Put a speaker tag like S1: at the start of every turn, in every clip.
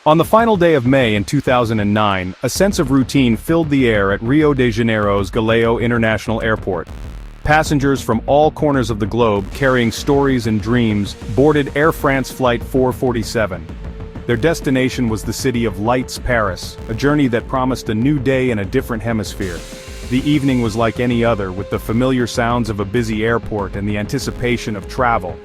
S1: On the final day of May in 2009, a sense of routine filled the air at Rio de Janeiro's Galeão International Airport. Passengers from all corners of the globe carrying stories and dreams boarded Air France Flight 447. Their destination was the city of lights, Paris, a journey that promised a new day in a different hemisphere. The evening was like any other, with the familiar sounds of a busy airport and the anticipation of travel.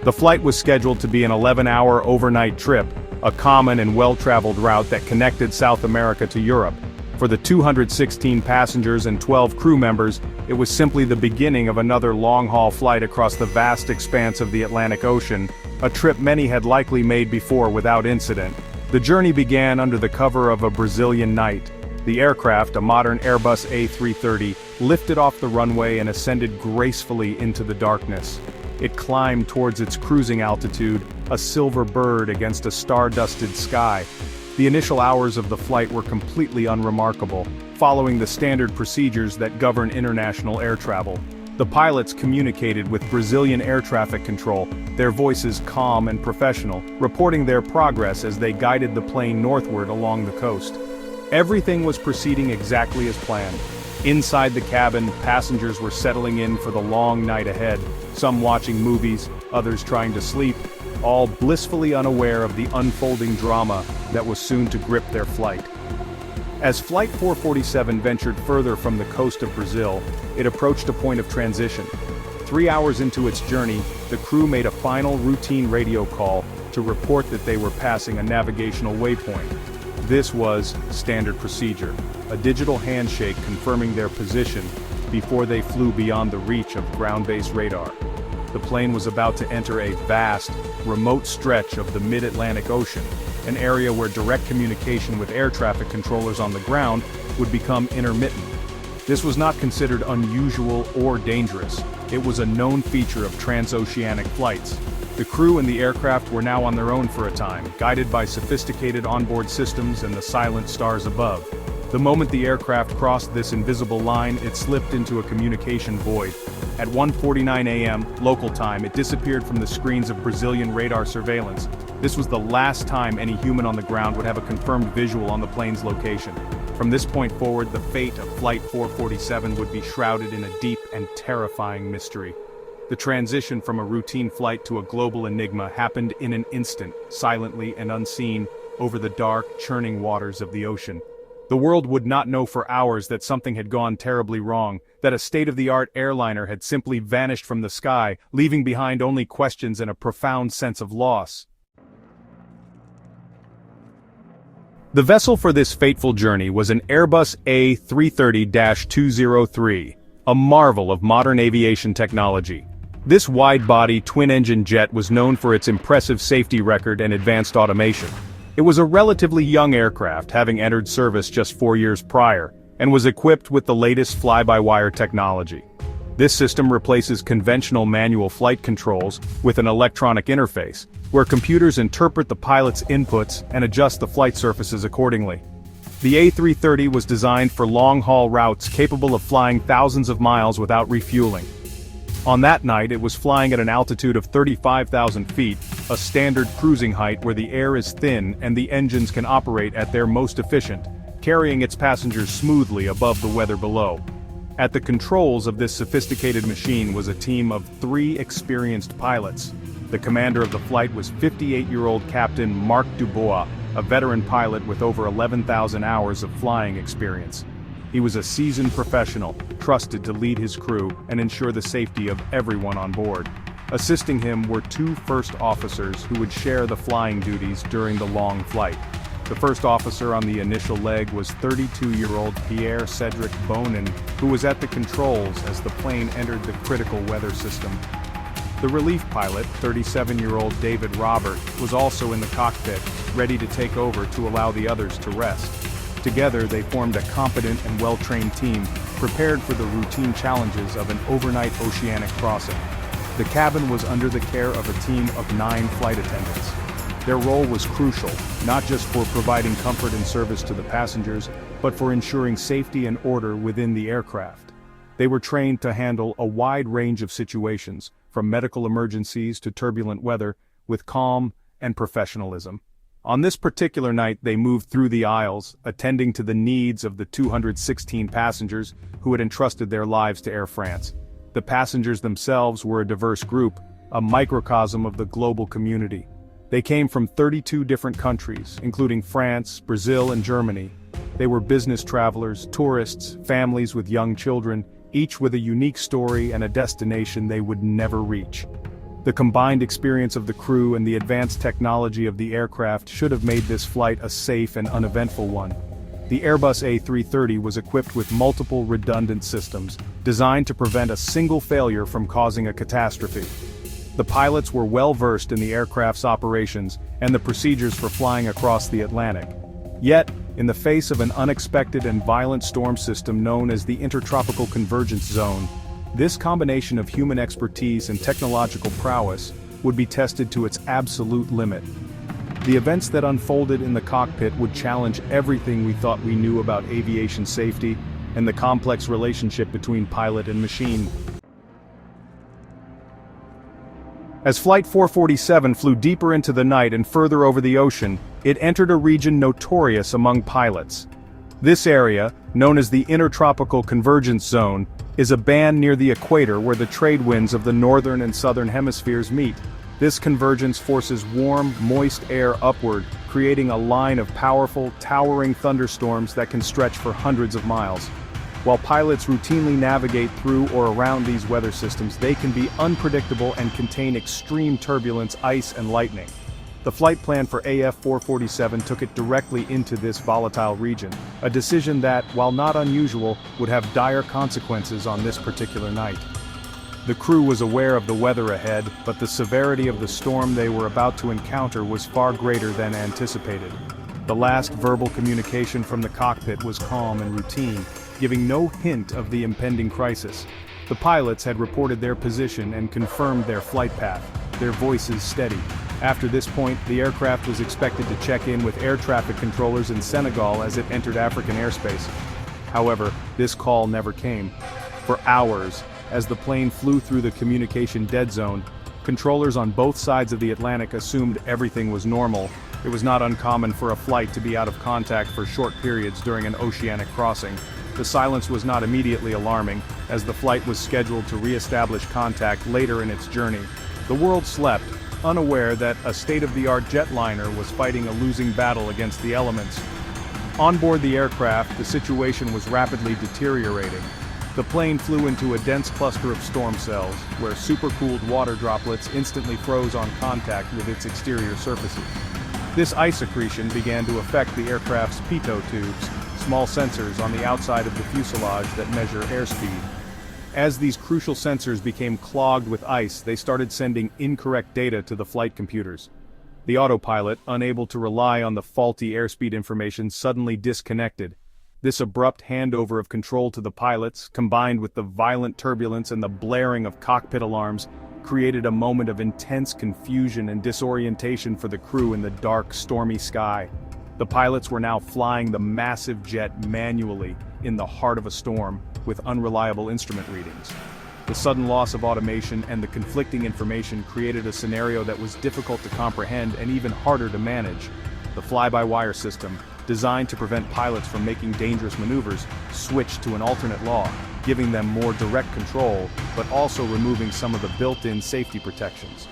S1: The flight was scheduled to be an 11-hour overnight trip, a common and well-traveled route that connected South America to Europe. For the 216 passengers and 12 crew members, it was simply the beginning of another long-haul flight across the vast expanse of the Atlantic Ocean, a trip many had likely made before without incident. The journey began under the cover of a Brazilian night. The aircraft, a modern Airbus A330, lifted off the runway and ascended gracefully into the darkness. It climbed towards its cruising altitude, a silver bird against a star-dusted sky. The initial hours of the flight were completely unremarkable, following the standard procedures that govern international air travel. The pilots communicated with Brazilian air traffic control, their voices calm and professional, reporting their progress as they guided the plane northward along the coast. Everything was proceeding exactly as planned. Inside the cabin, passengers were settling in for the long night ahead, some watching movies, others trying to sleep, all blissfully unaware of the unfolding drama that was soon to grip their flight. As Flight 447 ventured further from the coast of Brazil, it approached a point of transition. 3 hours into its journey, the crew made a final routine radio call to report that they were passing a navigational waypoint. This was standard procedure, a digital handshake confirming their position before they flew beyond the reach of ground-based radar. The plane was about to enter a vast, remote stretch of the mid-Atlantic Ocean, an area where direct communication with air traffic controllers on the ground would become intermittent. This was not considered unusual or dangerous. It was a known feature of transoceanic flights. The crew and the aircraft were now on their own for a time, guided by sophisticated onboard systems and the silent stars above. The moment the aircraft crossed this invisible line, it slipped into a communication void. At 1:49 a.m. local time, it disappeared from the screens of Brazilian radar surveillance. This was the last time any human on the ground would have a confirmed visual on the plane's location. From this point forward, the fate of Flight 447 would be shrouded in a deep and terrifying mystery. The transition from a routine flight to a global enigma happened in an instant, silently and unseen, over the dark, churning waters of the ocean. The world would not know for hours that something had gone terribly wrong, that a state-of-the-art airliner had simply vanished from the sky, leaving behind only questions and a profound sense of loss. The vessel for this fateful journey was an Airbus A330-203, a marvel of modern aviation technology. This wide-body, twin-engine jet was known for its impressive safety record and advanced automation. It was a relatively young aircraft, having entered service just 4 years prior, and was equipped with the latest fly-by-wire technology. This system replaces conventional manual flight controls with an electronic interface, where computers interpret the pilot's inputs and adjust the flight surfaces accordingly. The A330 was designed for long-haul routes capable of flying thousands of miles without refueling. On that night, it was flying at an altitude of 35,000 feet, a standard cruising height where the air is thin and the engines can operate at their most efficient, carrying its passengers smoothly above the weather below. At the controls of this sophisticated machine was a team of 3 experienced pilots. The commander of the flight was 58-year-old Captain Marc Dubois, a veteran pilot with over 11,000 hours of flying experience. He was a seasoned professional, trusted to lead his crew and ensure the safety of everyone on board. Assisting him were 2 first officers who would share the flying duties during the long flight. The first officer on the initial leg was 32-year-old Pierre Cedric Bonin, who was at the controls as the plane entered the critical weather system. The relief pilot, 37-year-old David Robert, was also in the cockpit, ready to take over to allow the others to rest. Together they formed a competent and well-trained team, prepared for the routine challenges of an overnight oceanic crossing. The cabin was under the care of a team of 9 flight attendants. Their role was crucial, not just for providing comfort and service to the passengers, but for ensuring safety and order within the aircraft. They were trained to handle a wide range of situations, from medical emergencies to turbulent weather, with calm and professionalism. On this particular night they moved through the aisles, attending to the needs of the 216 passengers who had entrusted their lives to Air France. The passengers themselves were a diverse group, a microcosm of the global community. They came from 32 different countries, including France, Brazil, and Germany. They were business travelers, tourists, families with young children, each with a unique story and a destination they would never reach. The combined experience of the crew and the advanced technology of the aircraft should have made this flight a safe and uneventful one. The Airbus A330 was equipped with multiple redundant systems, designed to prevent a single failure from causing a catastrophe. The pilots were well versed in the aircraft's operations and the procedures for flying across the Atlantic. Yet, in the face of an unexpected and violent storm system known as the Intertropical Convergence Zone, this combination of human expertise and technological prowess would be tested to its absolute limit. The events that unfolded in the cockpit would challenge everything we thought we knew about aviation safety and the complex relationship between pilot and machine. As Flight 447 flew deeper into the night and further over the ocean, it entered a region notorious among pilots. This area, known as the Intertropical Convergence Zone, is a band near the equator where the trade winds of the northern and southern hemispheres meet. This convergence forces warm, moist air upward, creating a line of powerful, towering thunderstorms that can stretch for hundreds of miles. While pilots routinely navigate through or around these weather systems, they can be unpredictable and contain extreme turbulence, ice, and lightning. The flight plan for AF 447 took it directly into this volatile region, a decision that, while not unusual, would have dire consequences on this particular night. The crew was aware of the weather ahead, but the severity of the storm they were about to encounter was far greater than anticipated. The last verbal communication from the cockpit was calm and routine, giving no hint of the impending crisis. The pilots had reported their position and confirmed their flight path, their voices steady. After this point, the aircraft was expected to check in with air traffic controllers in Senegal as it entered African airspace. However, this call never came. For hours, as the plane flew through the communication dead zone, controllers on both sides of the Atlantic assumed everything was normal. It was not uncommon for a flight to be out of contact for short periods during an oceanic crossing. The silence was not immediately alarming, as the flight was scheduled to re-establish contact later in its journey. The world slept, unaware that a state-of-the-art jetliner was fighting a losing battle against the elements. On board the aircraft, the situation was rapidly deteriorating. The plane flew into a dense cluster of storm cells, where supercooled water droplets instantly froze on contact with its exterior surfaces. This ice accretion began to affect the aircraft's pitot tubes, small sensors on the outside of the fuselage that measure airspeed. As these crucial sensors became clogged with ice, they started sending incorrect data to the flight computers. The autopilot, unable to rely on the faulty airspeed information, suddenly disconnected. This abrupt handover of control to the pilots, combined with the violent turbulence and the blaring of cockpit alarms, created a moment of intense confusion and disorientation for the crew in the dark, stormy sky. The pilots were now flying the massive jet manually, in the heart of a storm, with unreliable instrument readings. The sudden loss of automation and the conflicting information created a scenario that was difficult to comprehend and even harder to manage. The fly-by-wire system, designed to prevent pilots from making dangerous maneuvers, switched to an alternate law, giving them more direct control, but also removing some of the built-in safety protections.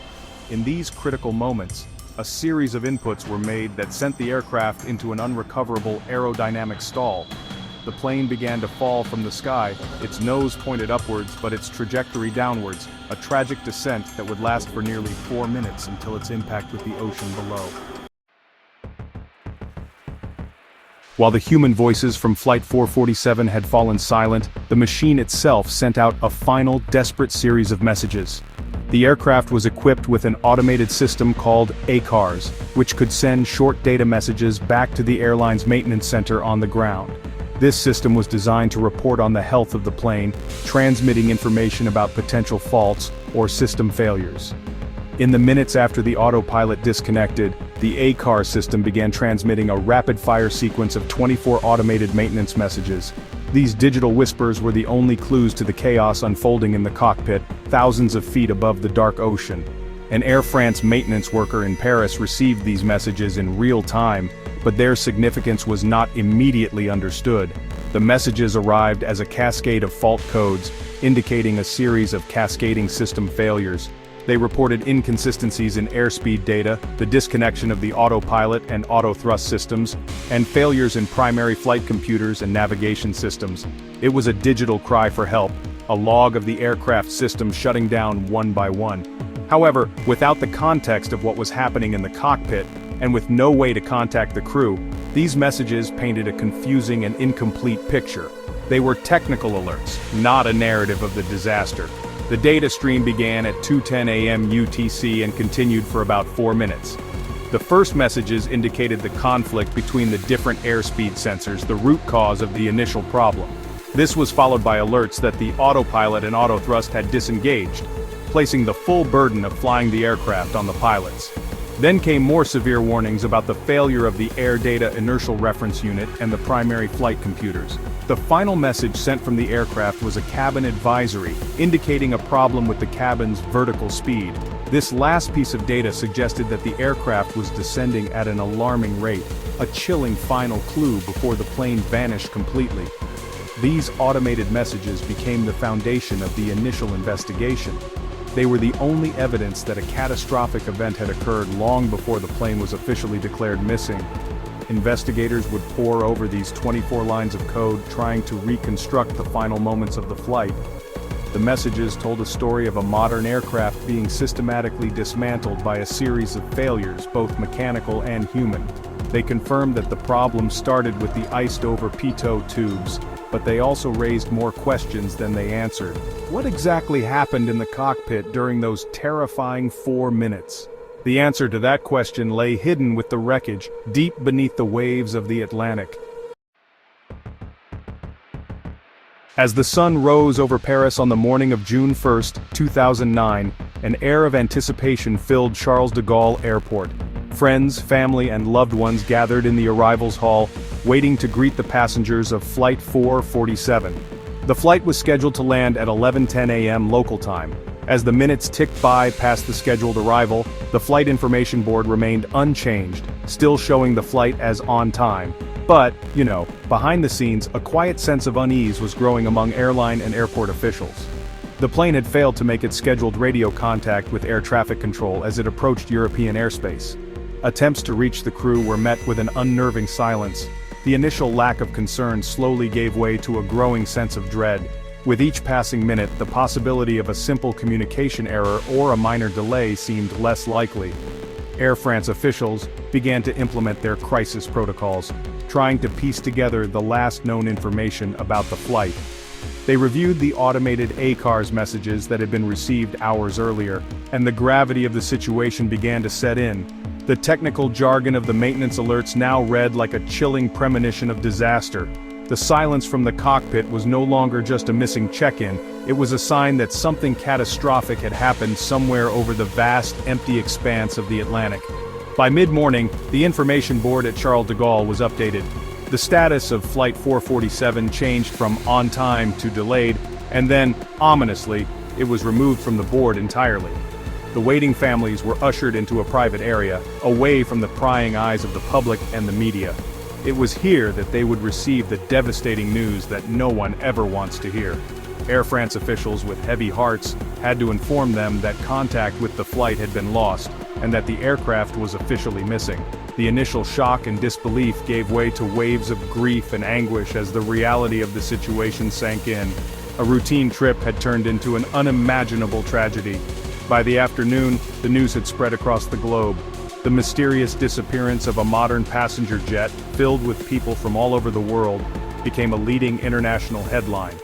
S1: In these critical moments, a series of inputs were made that sent the aircraft into an unrecoverable aerodynamic stall. The plane began to fall from the sky, its nose pointed upwards but its trajectory downwards, a tragic descent that would last for nearly 4 minutes until its impact with the ocean below. While the human voices from Flight 447 had fallen silent, the machine itself sent out a final, desperate series of messages. The aircraft was equipped with an automated system called ACARS, which could send short data messages back to the airline's maintenance center on the ground. This system was designed to report on the health of the plane, transmitting information about potential faults or system failures. In the minutes after the autopilot disconnected, the ACAR system began transmitting a rapid-fire sequence of 24 automated maintenance messages. These digital whispers were the only clues to the chaos unfolding in the cockpit, thousands of feet above the dark ocean. An Air France maintenance worker in Paris received these messages in real time, but their significance was not immediately understood. The messages arrived as a cascade of fault codes, indicating a series of cascading system failures. They reported inconsistencies in airspeed data, the disconnection of the autopilot and auto-thrust systems, and failures in primary flight computers and navigation systems. It was a digital cry for help, a log of the aircraft system shutting down one by one. However, without the context of what was happening in the cockpit, and with no way to contact the crew, these messages painted a confusing and incomplete picture. They were technical alerts, not a narrative of the disaster. The data stream began at 2:10 a.m. UTC and continued for about 4 minutes. The first messages indicated the conflict between the different airspeed sensors, the root cause of the initial problem. This was followed by alerts that the autopilot and autothrust had disengaged, placing the full burden of flying the aircraft on the pilots. Then came more severe warnings about the failure of the Air Data Inertial Reference Unit and the primary flight computers. The final message sent from the aircraft was a cabin advisory, indicating a problem with the cabin's vertical speed. This last piece of data suggested that the aircraft was descending at an alarming rate, a chilling final clue before the plane vanished completely. These automated messages became the foundation of the initial investigation. They were the only evidence that a catastrophic event had occurred long before the plane was officially declared missing. Investigators would pore over these 24 lines of code, trying to reconstruct the final moments of the flight. The messages told a story of a modern aircraft being systematically dismantled by a series of failures, both mechanical and human. They confirmed that the problem started with the iced-over pitot tubes, but they also raised more questions than they answered. What exactly happened in the cockpit during those terrifying 4 minutes? The answer to that question lay hidden with the wreckage, deep beneath the waves of the Atlantic. As the sun rose over Paris on the morning of June 1, 2009, an air of anticipation filled Charles de Gaulle Airport. Friends, family, and loved ones gathered in the arrivals hall, waiting to greet the passengers of Flight 447. The flight was scheduled to land at 11:10 a.m. local time. As the minutes ticked by past the scheduled arrival, the flight information board remained unchanged, still showing the flight as on time. But, behind the scenes, a quiet sense of unease was growing among airline and airport officials. The plane had failed to make its scheduled radio contact with air traffic control as it approached European airspace. Attempts to reach the crew were met with an unnerving silence. The initial lack of concern slowly gave way to a growing sense of dread. With each passing minute, the possibility of a simple communication error or a minor delay seemed less likely. Air France officials began to implement their crisis protocols, trying to piece together the last known information about the flight. They reviewed the automated ACARS messages that had been received hours earlier, and the gravity of the situation began to set in. The technical jargon of the maintenance alerts now read like a chilling premonition of disaster. The silence from the cockpit was no longer just a missing check-in, it was a sign that something catastrophic had happened somewhere over the vast, empty expanse of the Atlantic. By mid-morning, the information board at Charles de Gaulle was updated. The status of Flight 447 changed from on time to delayed, and then, ominously, it was removed from the board entirely. The waiting families were ushered into a private area, away from the prying eyes of the public and the media. It was here that they would receive the devastating news that no one ever wants to hear. Air France officials with heavy hearts had to inform them that contact with the flight had been lost, and that the aircraft was officially missing. The initial shock and disbelief gave way to waves of grief and anguish as the reality of the situation sank in. A routine trip had turned into an unimaginable tragedy. By the afternoon, the news had spread across the globe. The mysterious disappearance of a modern passenger jet, filled with people from all over the world, became a leading international headline.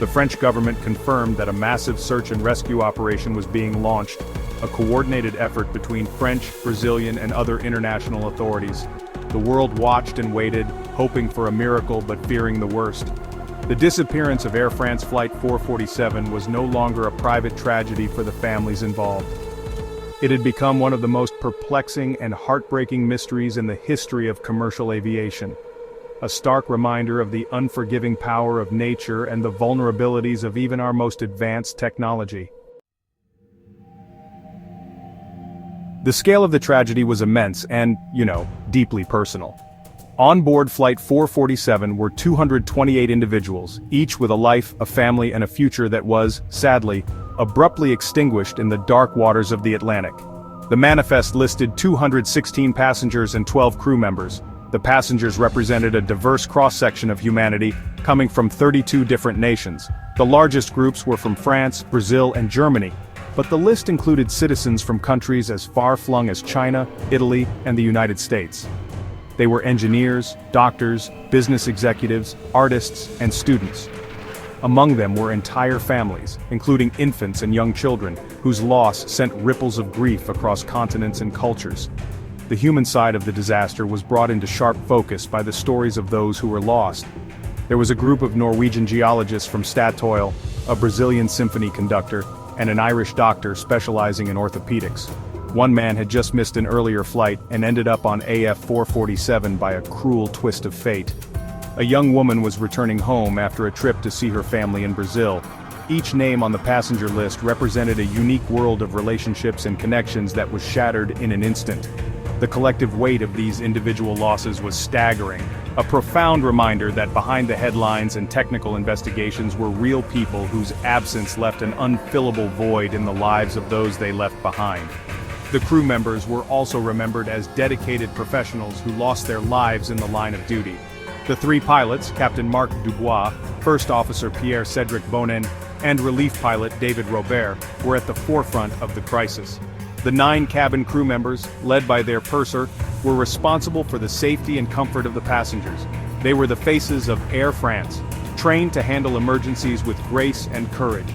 S1: The French government confirmed that a massive search and rescue operation was being launched, a coordinated effort between French, Brazilian, and other international authorities. The world watched and waited, hoping for a miracle but fearing the worst. The disappearance of Air France Flight 447 was no longer a private tragedy for the families involved. It had become one of the most perplexing and heartbreaking mysteries in the history of commercial aviation. A stark reminder of the unforgiving power of nature and the vulnerabilities of even our most advanced technology. The scale of the tragedy was immense and, deeply personal. On board Flight 447 were 228 individuals, each with a life, a family, and a future that was, sadly, abruptly extinguished in the dark waters of the Atlantic. The manifest listed 216 passengers and 12 crew members. The passengers represented a diverse cross-section of humanity, coming from 32 different nations. The largest groups were from France, Brazil, and Germany, but the list included citizens from countries as far-flung as China, Italy, and the United States. They were engineers, doctors, business executives, artists, and students. Among them were entire families, including infants and young children, whose loss sent ripples of grief across continents and cultures. The human side of the disaster was brought into sharp focus by the stories of those who were lost. There was a group of Norwegian geologists from Statoil, a Brazilian symphony conductor, and an Irish doctor specializing in orthopedics. One man had just missed an earlier flight and ended up on AF 447 by a cruel twist of fate. A young woman was returning home after a trip to see her family in Brazil. Each name on the passenger list represented a unique world of relationships and connections that was shattered in an instant. The collective weight of these individual losses was staggering, a profound reminder that behind the headlines and technical investigations were real people whose absence left an unfillable void in the lives of those they left behind. The crew members were also remembered as dedicated professionals who lost their lives in the line of duty. The three pilots, Captain Marc Dubois, First Officer Pierre-Cedric Bonin, and Relief Pilot David Robert, were at the forefront of the crisis. The 9 cabin crew members, led by their purser, were responsible for the safety and comfort of the passengers. They were the faces of Air France, trained to handle emergencies with grace and courage.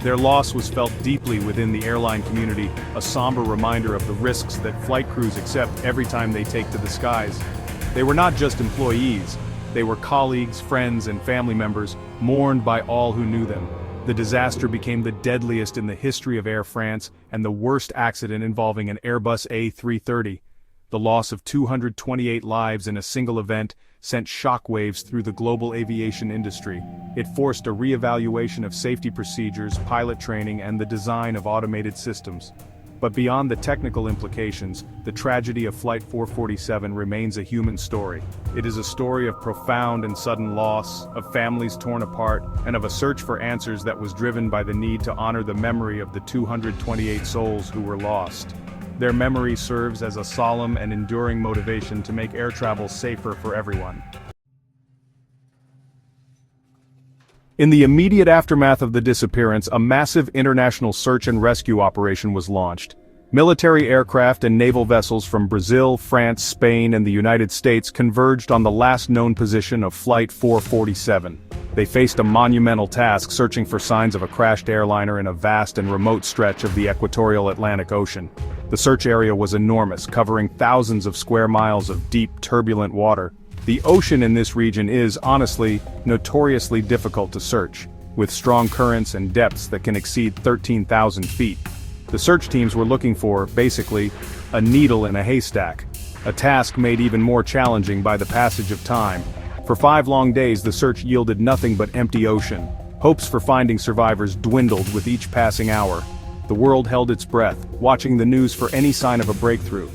S1: Their loss was felt deeply within the airline community, a somber reminder of the risks that flight crews accept every time they take to the skies. They were not just employees, they were colleagues, friends, and family members, mourned by all who knew them. The disaster became the deadliest in the history of Air France and the worst accident involving an Airbus A330. The loss of 228 lives in a single event sent shockwaves through the global aviation industry. It forced a re-evaluation of safety procedures, pilot training, and the design of automated systems. But beyond the technical implications, the tragedy of Flight 447 remains a human story. It is a story of profound and sudden loss, of families torn apart, and of a search for answers that was driven by the need to honor the memory of the 228 souls who were lost. Their memory serves as a solemn and enduring motivation to make air travel safer for everyone. In the immediate aftermath of the disappearance, a massive international search and rescue operation was launched. Military aircraft and naval vessels from Brazil, France, Spain, and the United States converged on the last known position of Flight 447. They faced a monumental task searching for signs of a crashed airliner in a vast and remote stretch of the equatorial Atlantic Ocean. The search area was enormous, covering thousands of square miles of deep, turbulent water. The ocean in this region is, honestly, notoriously difficult to search, with strong currents and depths that can exceed 13,000 feet. The search teams were looking for, basically, a needle in a haystack, a task made even more challenging by the passage of time. For 5 long days the search yielded nothing but empty ocean. Hopes for finding survivors dwindled with each passing hour. The world held its breath, watching the news for any sign of a breakthrough.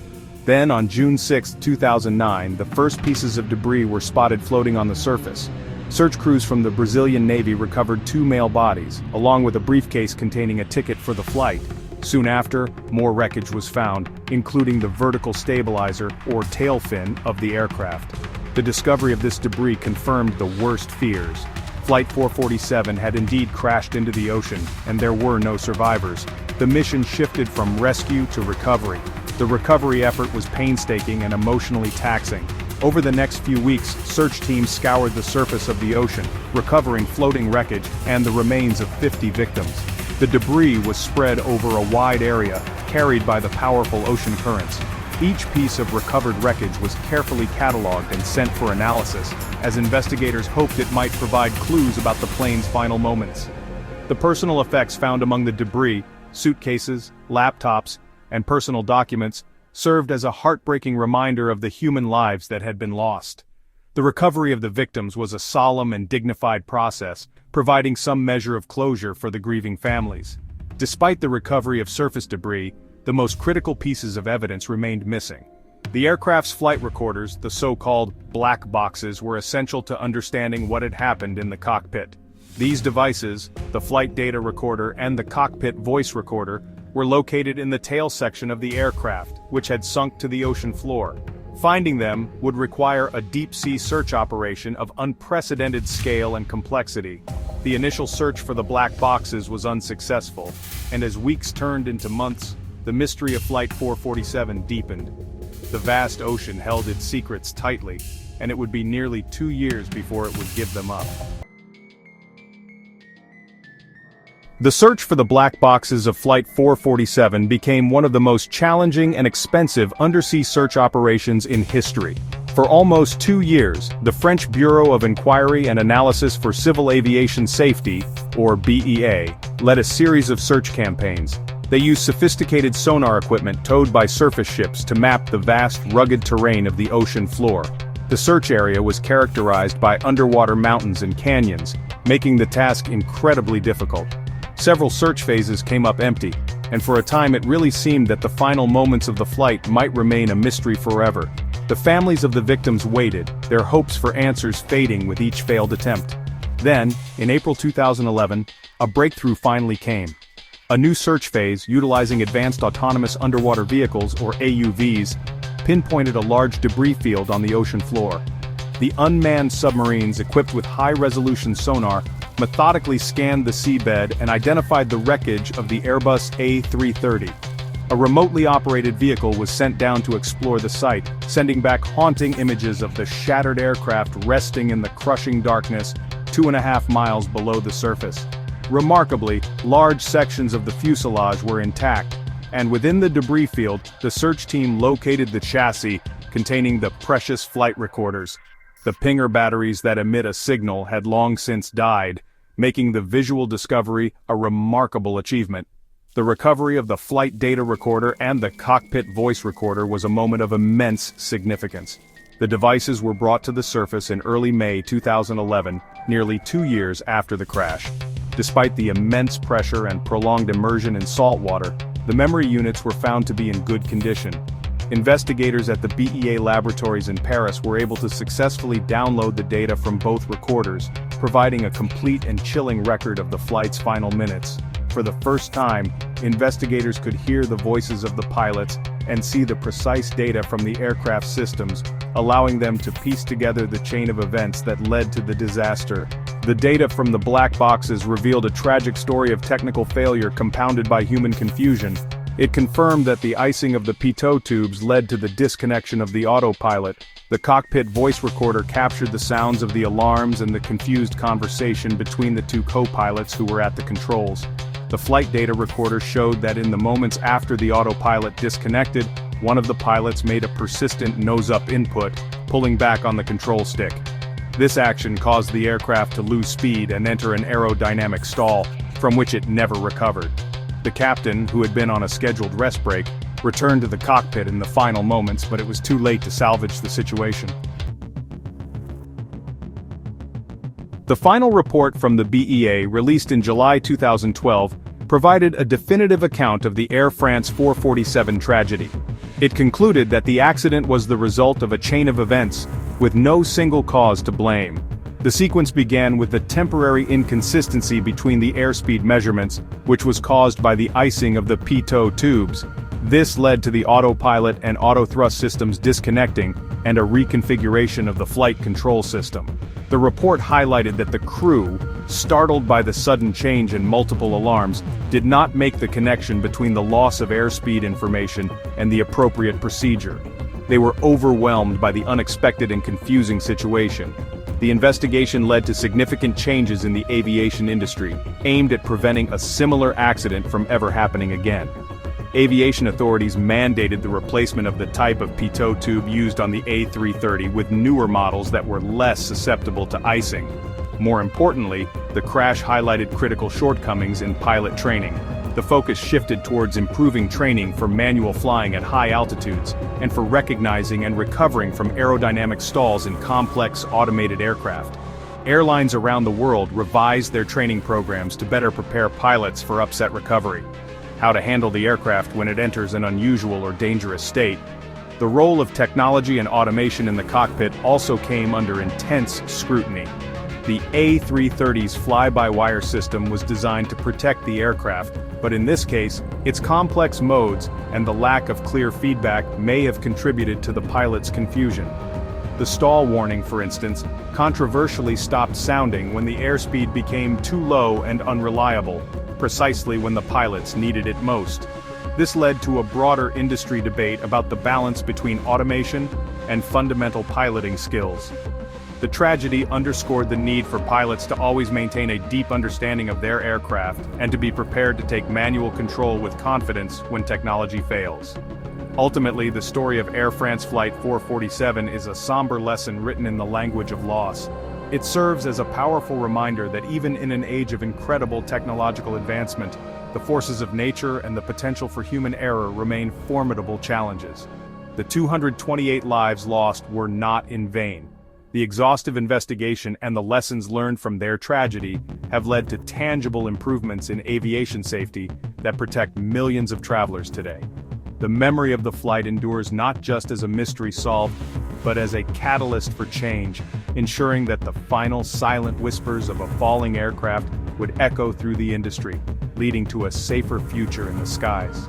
S1: Then on June 6, 2009, the first pieces of debris were spotted floating on the surface. Search crews from the Brazilian Navy recovered 2 male bodies, along with a briefcase containing a ticket for the flight. Soon after, more wreckage was found, including the vertical stabilizer, or tail fin, of the aircraft. The discovery of this debris confirmed the worst fears. Flight 447 had indeed crashed into the ocean, and there were no survivors. The mission shifted from rescue to recovery. The recovery effort was painstaking and emotionally taxing. Over the next few weeks, search teams scoured the surface of the ocean, recovering floating wreckage and the remains of 50 victims. The debris was spread over a wide area, carried by the powerful ocean currents. Each piece of recovered wreckage was carefully cataloged and sent for analysis, as investigators hoped it might provide clues about the plane's final moments. The personal effects found among the debris, suitcases, laptops, and personal documents, served as a heartbreaking reminder of the human lives that had been lost. The recovery of the victims was a solemn and dignified process, providing some measure of closure for the grieving families. Despite the recovery of surface debris, the most critical pieces of evidence remained missing. The aircraft's flight recorders, the so-called black boxes, were essential to understanding what had happened in the cockpit. These devices, the flight data recorder and the cockpit voice recorder, were located in the tail section of the aircraft, which had sunk to the ocean floor. Finding them would require a deep-sea search operation of unprecedented scale and complexity. The initial search for the black boxes was unsuccessful, and as weeks turned into months, the mystery of Flight 447 deepened. The vast ocean held its secrets tightly, and it would be nearly 2 years before it would give them up. The search for the black boxes of Flight 447 became one of the most challenging and expensive undersea search operations in history. For almost 2 years, the French Bureau of Inquiry and Analysis for Civil Aviation Safety, or BEA, led a series of search campaigns. They used sophisticated sonar equipment towed by surface ships to map the vast, rugged terrain of the ocean floor. The search area was characterized by underwater mountains and canyons, making the task incredibly difficult. Several search phases came up empty, and for a time it really seemed that the final moments of the flight might remain a mystery forever. The families of the victims waited, their hopes for answers fading with each failed attempt. Then, in April 2011, a breakthrough finally came. A new search phase, utilizing advanced autonomous underwater vehicles, or AUVs, pinpointed a large debris field on the ocean floor. The unmanned submarines equipped with high-resolution sonar methodically scanned the seabed and identified the wreckage of the Airbus A330. A remotely operated vehicle was sent down to explore the site, sending back haunting images of the shattered aircraft resting in the crushing darkness 2.5 miles below the surface. Remarkably, large sections of the fuselage were intact, and within the debris field, the search team located the chassis containing the precious flight recorders. The pinger batteries that emit a signal had long since died, making the visual discovery a remarkable achievement. The recovery of the flight data recorder and the cockpit voice recorder was a moment of immense significance. The devices were brought to the surface in early May 2011, nearly 2 years after the crash. Despite the immense pressure and prolonged immersion in salt water, the memory units were found to be in good condition. Investigators at the BEA laboratories in Paris were able to successfully download the data from both recorders, providing a complete and chilling record of the flight's final minutes. For the first time, investigators could hear the voices of the pilots and see the precise data from the aircraft systems, allowing them to piece together the chain of events that led to the disaster. The data from the black boxes revealed a tragic story of technical failure compounded by human confusion. It confirmed that the icing of the pitot tubes led to the disconnection of the autopilot. The cockpit voice recorder captured the sounds of the alarms and the confused conversation between the two co-pilots who were at the controls. The flight data recorder showed that in the moments after the autopilot disconnected, one of the pilots made a persistent nose-up input, pulling back on the control stick. This action caused the aircraft to lose speed and enter an aerodynamic stall, from which it never recovered. The captain, who had been on a scheduled rest break, returned to the cockpit in the final moments, but it was too late to salvage the situation. The final report from the BEA, released in July 2012, provided a definitive account of the Air France 447 tragedy. It concluded that the accident was the result of a chain of events, with no single cause to blame. The sequence began with the temporary inconsistency between the airspeed measurements, which was caused by the icing of the pitot tubes. This led to the autopilot and autothrust systems disconnecting, and a reconfiguration of the flight control system. The report highlighted that the crew, startled by the sudden change in multiple alarms, did not make the connection between the loss of airspeed information and the appropriate procedure. They were overwhelmed by the unexpected and confusing situation. The investigation led to significant changes in the aviation industry, aimed at preventing a similar accident from ever happening again. Aviation authorities mandated the replacement of the type of pitot tube used on the A330 with newer models that were less susceptible to icing. More importantly, the crash highlighted critical shortcomings in pilot training. The focus shifted towards improving training for manual flying at high altitudes, and for recognizing and recovering from aerodynamic stalls in complex automated aircraft. Airlines around the world revised their training programs to better prepare pilots for upset recovery. how to handle the aircraft when it enters an unusual or dangerous state. The role of technology and automation in the cockpit also came under intense scrutiny. The A330's fly-by-wire system was designed to protect the aircraft, but in this case, its complex modes and the lack of clear feedback may have contributed to the pilot's confusion. The stall warning, for instance, controversially stopped sounding when the airspeed became too low and unreliable, precisely when the pilots needed it most. This led to a broader industry debate about the balance between automation and fundamental piloting skills. The tragedy underscored the need for pilots to always maintain a deep understanding of their aircraft and to be prepared to take manual control with confidence when technology fails. Ultimately, the story of Air France Flight 447 is a somber lesson written in the language of loss. It serves as a powerful reminder that even in an age of incredible technological advancement, the forces of nature and the potential for human error remain formidable challenges. The 228 lives lost were not in vain. The exhaustive investigation and the lessons learned from their tragedy have led to tangible improvements in aviation safety that protect millions of travelers today. The memory of the flight endures not just as a mystery solved, but as a catalyst for change, ensuring that the final silent whispers of a falling aircraft would echo through the industry, leading to a safer future in the skies.